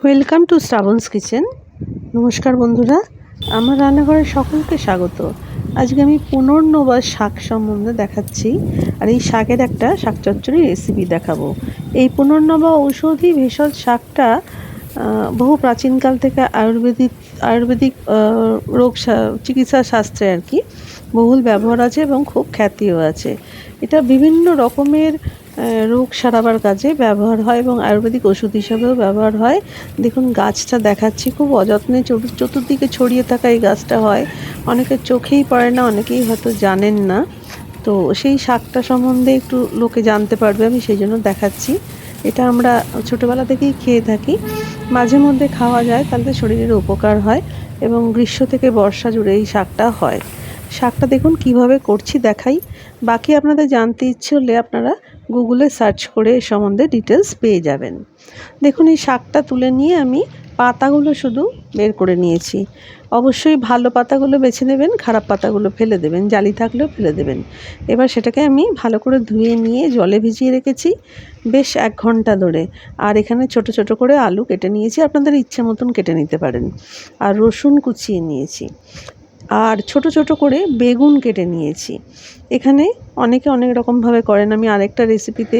Welcome to শ্রাবণস kitchen. নমস্কার বন্ধুরা, আমার রান্নাঘরে সকলকে স্বাগত। আজকে আমি পুনর্নবা শাক সম্বন্ধে দেখাচ্ছি, আর এই শাকের একটা শাক চচ্চড়ি রেসিপি দেখাবো। এই পুনর্নবা ঔষধি ভেষজ শাকটা বহু প্রাচীনকাল থেকে আয়ুর্বেদিক রোগ চিকিৎসা শাস্ত্রে আর কি বহুল ব্যবহার আছে এবং খুব খ্যাতিও আছে। এটা বিভিন্ন রকমের রোগ সারাবার কাজে ব্যবহার হয় এবং আয়ুর্বেদিক ওষুধ হিসাবেও ব্যবহার হয়। দেখুন গাছটা দেখাচ্ছি, খুব অযত্নে চতুর্দিকে ছড়িয়ে থাকা এই গাছটা হয়, অনেকের চোখেই পড়ে না, অনেকেই হয়তো জানেন না। তো সেই শাকটা সম্বন্ধে একটু লোকে জানতে পারবে, আমি সেই জন্য দেখাচ্ছি। এটা আমরা ছোটোবেলা থেকেই খেয়ে থাকি, মাঝে মধ্যে খাওয়া যায়, তাহলে শরীরের উপকার হয় এবং গ্রীষ্ম থেকে বর্ষা জুড়ে এই শাকটা হয়। শাকটা দেখুন কিভাবে করছি দেখাই। বাকি আপনাদের জানতে ইচ্ছে হলে আপনারা গুগলে সার্চ করে এ সম্বন্ধে ডিটেলস পেয়ে যাবেন। দেখুন এই শাকটা তুলে নিয়ে আমি পাতাগুলো শুধু বের করে নিয়েছি। অবশ্যই ভালো পাতাগুলো বেছে নেবেন, খারাপ পাতাগুলো ফেলে দেবেন, জালি থাকলেও ফেলে দেবেন। এবার সেটাকে আমি ভালো করে ধুয়ে নিয়ে জলে ভিজিয়ে রেখেছি বেশ 1 ঘন্টা ধরে। আর এখানে ছোট ছোট করে আলু কেটে নিয়েছি, আপনাদের ইচ্ছে মতন কেটে নিতে পারেন। আর রসুন কুচিয়ে নিয়েছি, আর ছোট ছোট করে বেগুন কেটে নিয়েছি। এখানে অনেকে অনেক রকমভাবে করেন, আমি আরেকটা রেসিপিতে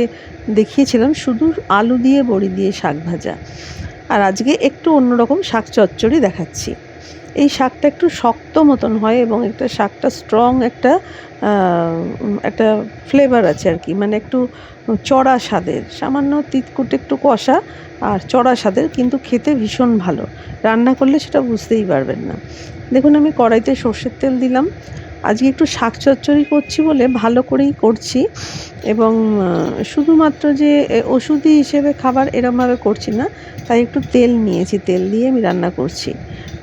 দেখিয়েছিলাম শুধু আলু দিয়ে বড়ি দিয়ে শাক ভাজা। আর আজকে একটু অন্যরকম শাক চচ্চড়ি দেখাচ্ছি। এই শাকটা একটু শক্ত মতন হয় এবং একটা শাকটা স্ট্রং একটা ফ্লেভার আছে আর কি, মানে একটু চড়া স্বাদের, সামান্য তিতকুটে একটু কষা আর চড়া স্বাদের, কিন্তু খেতে ভীষণ ভালো। রান্না করলে সেটা বুঝতেই পারবেন না। দেখুন আমি কড়াইতে সর্ষের তেল দিলাম। আজকে একটু শাক চচ্চড়ি করছি বলে ভালো করেই করছি, এবং শুধুমাত্র যে ওষুধি হিসেবে খাবার এরমভাবে করছি না, তাই একটু তেল নিয়েছি, তেল দিয়ে আমি রান্না করছি।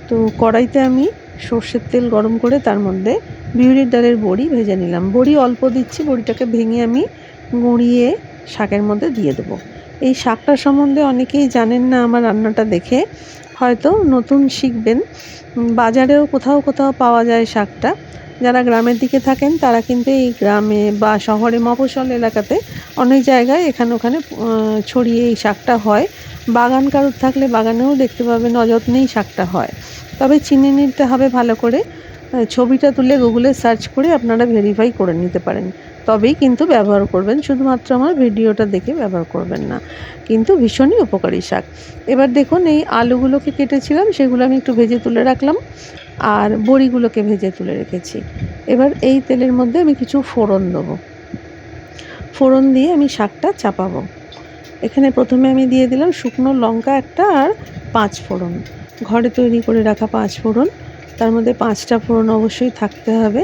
তো কড়াইতে আমি সর্ষের তেল গরম করে তার মধ্যে বিউলির ডালের বড়ি ভেজে নিলাম। বড়ি অল্প দিচ্ছি, বড়িটাকে ভেঙে আমি গুঁড়িয়ে শাকের মধ্যে দিয়ে দেবো। এই শাকটা সম্বন্ধে অনেকেই জানেন না, আমার রান্নাটা দেখে হয়তো নতুন শিখবেন। বাজারেও কোথাও কোথাও পাওয়া যায় শাকটা। যারা গ্রামের দিকে থাকেন তারা কিন্তু এই গ্রামে বা শহরে মফস্বল এলাকাতে অনেক জায়গায় এখানে ওখানে ছড়িয়ে এই শাকটা হয়। বাগান কারোর থাকলে বাগানেও দেখতে পাবেন, অযত্নেই শাকটা হয়। তবে চিনে নিতে হবে ভালো করে, ছবিটা তুলে গুগলে সার্চ করে আপনারা ভেরিফাই করে নিতে পারেন, তবেই কিন্তু ব্যবহার করবেন। শুধুমাত্র আমার ভিডিওটা দেখে ব্যবহার করবেন না, কিন্তু ভীষণই উপকারী শাক। এবার দেখুন এই আলুগুলোকে কেটেছিলাম, সেগুলো আমি একটু ভেজে তুলে রাখলাম, আর বড়িগুলোকে ভেজে তুলে রেখেছি। এবার এই তেলের মধ্যে আমি কিছু ফোড়ন দেবো, ফোড়ন দিয়ে আমি শাকটা চাপাবো। এখানে প্রথমে আমি দিয়ে দিলাম শুকনো লঙ্কা একটা আর 5 ফোড়ন, ঘরে তৈরি করে রাখা 5 ফোড়ন। তার মধ্যে 5টা ফোড়ন অবশ্যই থাকতে হবে।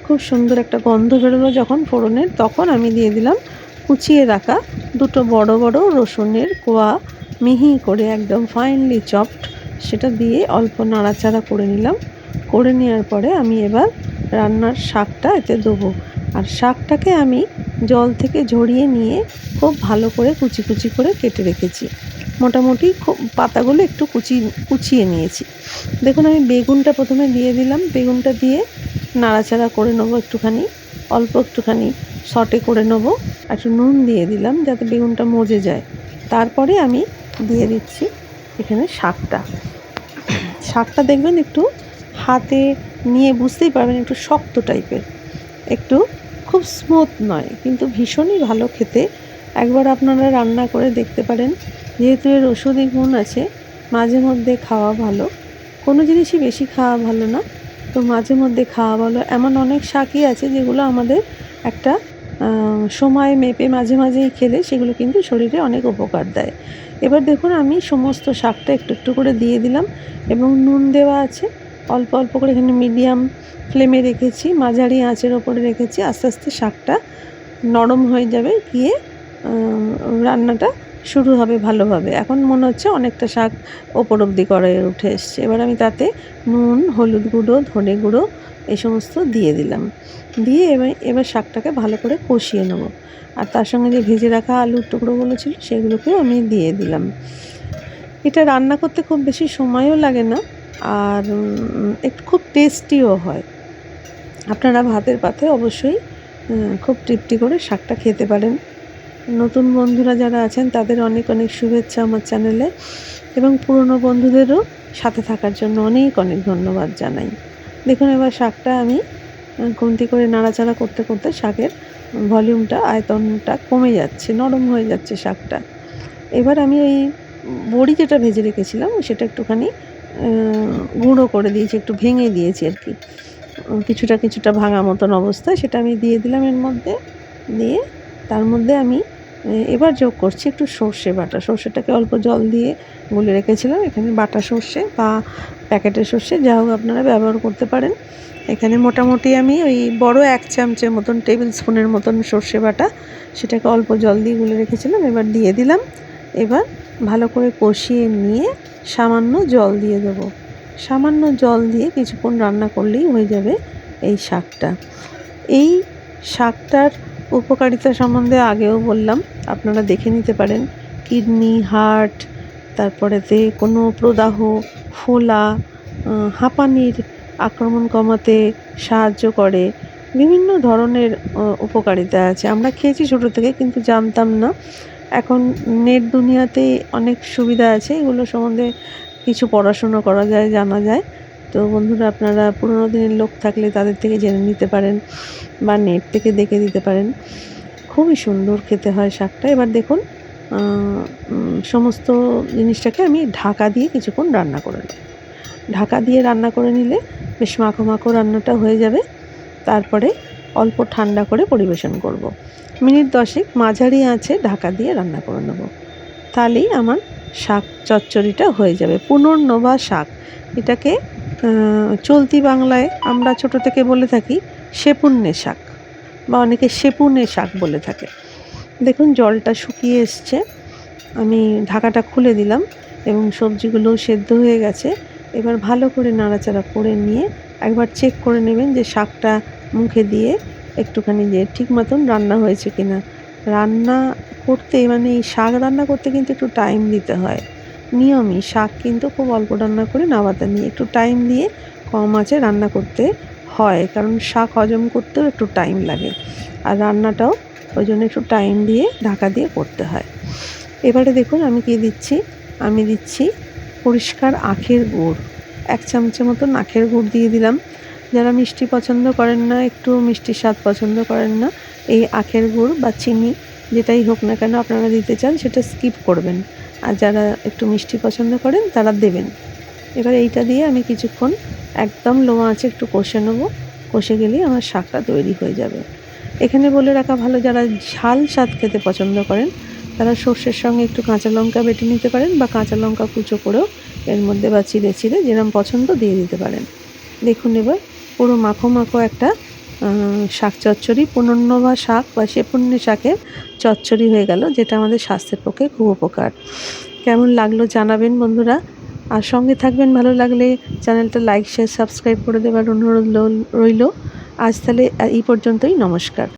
খুব সুন্দর একটা গন্ধ বেরোলো যখন ফোড়নের, তখন আমি দিয়ে দিলাম কুচিয়ে রাখা দুটো বড় বড় রসুনের কোয়া, মিহি করে একদম ফাইনলি চপড, সেটা দিয়ে অল্প নাড়াচাড়া করে নিলাম। করে নেওয়ার পরে আমি এবার রান্নার শাকটা এতে দেবো। আর শাকটাকে আমি জল থেকে ঝরিয়ে নিয়ে খুব ভালো করে কুচি কুচি করে কেটে রেখেছি। মোটামুটি খুব পাতাগুলো একটু কুচিয়ে নিয়েছি। দেখুন আমি বেগুনটা প্রথমে দিয়ে দিলাম, বেগুনটা দিয়ে নাড়াচাড়া করে নেবো একটুখানি, অল্প একটুখানি সটে করে নেবো। একটু নুন দিয়ে দিলাম যাতে বেগুনটা মজে যায়। তারপরে আমি দিয়ে দিচ্ছি এখানে শাকটা। শাকটা দেখবেন একটু হাতে নিয়ে বুঝতেই পারবেন একটু শক্ত টাইপের, একটু খুব স্মুথ নয়, কিন্তু ভীষণই ভালো খেতে। একবার আপনারা রান্না করে দেখতে পারেন। যেহেতু এর ঔষধি গুণ আছে, মাঝে মধ্যে খাওয়া ভালো, কোনো জিনিসই বেশি খাওয়া ভালো না, তো মাঝে মধ্যে খাওয়া ভালো। এমন অনেক শাকই আছে যেগুলো আমাদের একটা সময় মেপে মাঝে মাঝেই খেলে সেগুলো কিন্তু শরীরে অনেক উপকার দেয়। এবার দেখুন আমি সমস্ত শাকটা একটু একটু করে দিয়ে দিলাম, এবং নুন দেওয়া আছে অল্প অল্প করে, এখানে মিডিয়াম ফ্লেমে রেখেছি, মাঝারি আঁচের ওপরে রেখেছি। আস্তে আস্তে শাকটা নরম হয়ে যাবে, গিয়ে রান্নাটা শুরু হবে ভালোভাবে। এখন মনে হচ্ছে অনেকটা শাক ওপর অবধি কড়াইয়ে উঠে এসছে। এবার আমি তাতে নুন, হলুদ গুঁড়ো, ধনে গুঁড়ো এই সমস্ত দিয়ে দিলাম। দিয়ে এবার শাকটাকে ভালো করে কষিয়ে নেবো। আর তার সঙ্গে যে ভেজে রাখা আলুর টুকরোগুলো ছিল সেগুলোকেও আমি দিয়ে দিলাম। এটা রান্না করতে খুব বেশি সময়ও লাগে না, আর একটু খুব টেস্টিও হয়। আপনারা ভাতের পাতে অবশ্যই খুব তৃপ্তি করে শাকটা খেতে পারেন। নতুন বন্ধুরা যারা আছেন তাদের অনেক অনেক শুভেচ্ছা আমার চ্যানেলে, এবং পুরনো বন্ধুদেরও সাথে থাকার জন্য অনেক অনেক ধন্যবাদ জানাই। দেখুন এবার শাকটা আমি খুন্তি করে নাড়াচাড়া করতে করতে শাকের ভলিউমটা, আয়তনটা কমে যাচ্ছে, নরম হয়ে যাচ্ছে শাকটা। এবার আমি ওই বড়ি যেটা ভেজে রেখেছিলাম সেটা একটুখানি গুঁড়ো করে দিয়েছি, একটু ভেঙে দিয়েছি আর কি, কিছুটা কিছুটা ভাঙা মতন অবস্থায় সেটা আমি দিয়ে দিলাম এর মধ্যে। দিয়ে তার মধ্যে আমি এবার যোগ করছি একটু সর্ষে বাটা। সর্ষেটাকে অল্প জল দিয়ে গুলে রেখেছিলাম। এখানে বাটা সর্ষে বা প্যাকেটের সর্ষে যা হোক আপনারা ব্যবহার করতে পারেন। এখানে মোটামুটি আমি ওই বড় 1 চামচের মতন, টেবিল স্পুনের মতন সর্ষে বাটা, সেটাকে অল্প জল দিয়ে গুলে রেখেছিলাম, এবার দিয়ে দিলাম। এবার ভালো করে কষিয়ে নিয়ে সামান্য জল দিয়ে দেবো। সামান্য জল দিয়ে কিছুক্ষণ রান্না করলেই হয়ে যাবে এই শাকটা। এই শাকটার উপকারিতা সম্বন্ধে আগেও বললাম, আপনারা দেখে নিতে পারেন। কিডনি, হার্ট, তারপরেতে কোনো প্রদাহ, ফোলা, হাঁপানির আক্রমণ কমাতে সাহায্য করে। বিভিন্ন ধরনের উপকারিতা আছে। আমরা খেয়েছি ছোটো থেকে, কিন্তু জানতাম না। এখন নেট দুনিয়াতে অনেক সুবিধা আছে, এগুলো সম্বন্ধে কিছু পড়াশুনো করা যায়, জানা যায়। তো বন্ধুরা, আপনারা পুরোনো দিনের লোক থাকলে তাদের থেকে জেনে নিতে পারেন বা নেট থেকে দেখে দিতে পারেন। খুবই সুন্দর খেতে হয় শাকটা। এবার দেখুন সমস্ত জিনিসটাকে আমি ঢাকা দিয়ে কিছুক্ষণ রান্না করে নেব। ঢাকা দিয়ে রান্না করে নিলে বেশ মাখো মাখো রান্নাটা হয়ে যাবে। তারপরে অল্প ঠান্ডা করে পরিবেশন করব। মিনিট 10 মাঝারি আঁচে ঢাকা দিয়ে রান্না করে নেব। তাহলেই আমার শাক চচ্চড়িটা হয়ে যাবে। পুনর্নবা শাক, এটাকে চলতি বাংলায় আমরা ছোটো থেকে বলে থাকি সেপুন্নে শাক, বা অনেকে সেপুনে শাক বলে থাকে। দেখুন জলটা শুকিয়ে এসছে, আমি ঢাকাটা খুলে দিলাম এবং সবজিগুলো সেদ্ধ হয়ে গেছে। এবার ভালো করে নাড়াচাড়া করে নিয়ে একবার চেক করে নেবেন যে শাকটা মুখে দিয়ে একটুখানি যে ঠিক মতন রান্না হয়েছে কিনা। রান্না করতে, মানে এই শাক রান্না করতে কিন্তু একটু টাইম দিতে হয়। নিয়মই শাক কিন্তু খুব অল্প রান্না করে নামাতে নিয়ে একটু টাইম দিয়ে কম আঁচে রান্না করতে হয়, কারণ শাক হজম করতেও একটু টাইম লাগে, আর রান্নাটাও ওই জন্য একটু টাইম দিয়ে ঢাকা দিয়ে করতে হয়। এবারে দেখুন আমি কী দিচ্ছি, আমি দিচ্ছি পরিষ্কার আখের গুড়। 1 চামচের মতন আখের গুড় দিয়ে দিলাম। যারা মিষ্টি পছন্দ করেন না, একটু মিষ্টির স্বাদ পছন্দ করেন না, এই আখের গুড় বা চিনি যেটাই হোক না কেন আপনারা দিতে চান সেটা স্কিপ করবেন। আর যারা একটু মিষ্টি পছন্দ করেন তারা দেবেন। এবার এইটা দিয়ে আমি কিছুক্ষণ একদম লো আঁচে একটু কষে নেবো। কষে গেলেই আমার শাকটা তৈরি হয়ে যাবে। এখানে বলে রাখা ভালো, যারা ঝাল স্বাদ খেতে পছন্দ করেন তারা সর্ষের সঙ্গে একটু কাঁচা লঙ্কা বেটে নিতে পারেন, বা কাঁচা লঙ্কা কুচো করেও এর মধ্যে বা চিড়ে চিড়ে যেরকম পছন্দ দিয়ে দিতে পারেন। দেখুন এবার পুরো মাখো মাখো একটা শাক চচ্চড়ি, পুনর্নবা শাক বা সেপুণ্যে শাকের চচ্চড়ি হয়ে গেল, যেটা আমাদের স্বাস্থ্যের পক্ষে খুব উপকার। কেমন লাগলো জানাবেন বন্ধুরা, আর সঙ্গে থাকবেন। ভালো লাগলে চ্যানেলটা লাইক, শেয়ার, সাবস্ক্রাইব করে দেওয়ার অনুরোধ রইল। আজ তাহলে এই পর্যন্তই, নমস্কার।